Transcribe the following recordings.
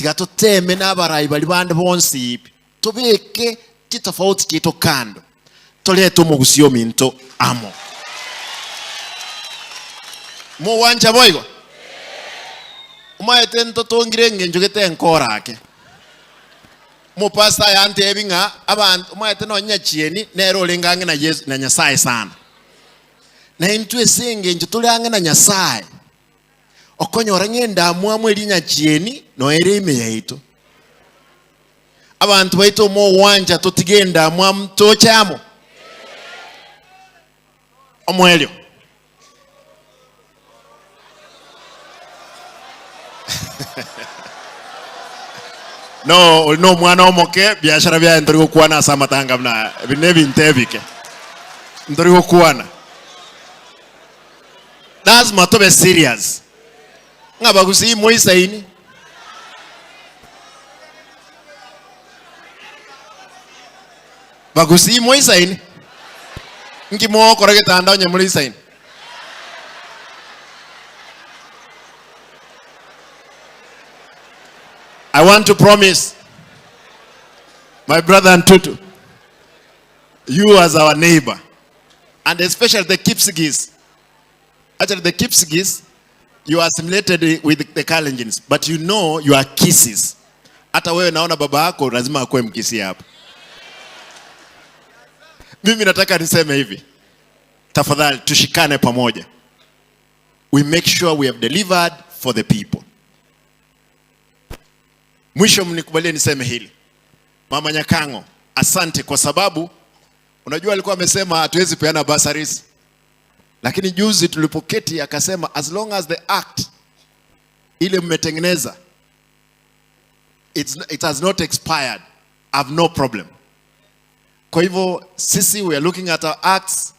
tigato teme n'abarayi bali bande bonsi ibi tubeke kitofauti kito kando toleto mugusio minto amo mo wanja boygo umaete ntoto ngirenge njogete enkorake mo pasta yante ebinga abantu umaete no nyachieni nero lengange na Yesu na Nyasaye sana na intwe senge njutulange na Nyasaye okonyora ngenda mwamwe linya chieni no erime yaito abantu baito mo wanja totigenda mwam tochamo omwelio no mwana omoke biashara bya ndori kuana samatanga bna binebi ntebike ndori kuana that's matobe serious ngaba kusi moisa ini bagusi moisa ini ngimo korege tanda onye moisa ini I want to promise my brother Ntutu, you as our neighbor, and especially the Kipsigis. Actually, the Kipsigis, you are assimilated with the Kalenjins, but you know you are Kisses. Hata wewe naona baba yako lazima akue Mkisi hapa. Mimi nataka niseme hivi. Tafadhali tushikane pamoja. We make sure we have delivered for the people. Mwisho mnikubalie niseme hili. Mama Nyakango, asante kwa sababu unajua alikuwa amesema hatuwezi peana bursaries. Lakini juzi tulipoketi akasema as long as the act ile mmetengeneza it has not expired, I have no problem. Kwa hivyo sisi we are looking at our acts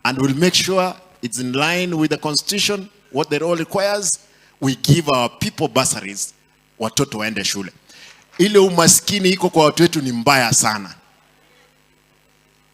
and we'll make sure it's in line with the constitution, what the law requires. We give our people bursaries, watoto waende shule. Ile umaskini iko kwa watu wetu ni mbaya sana.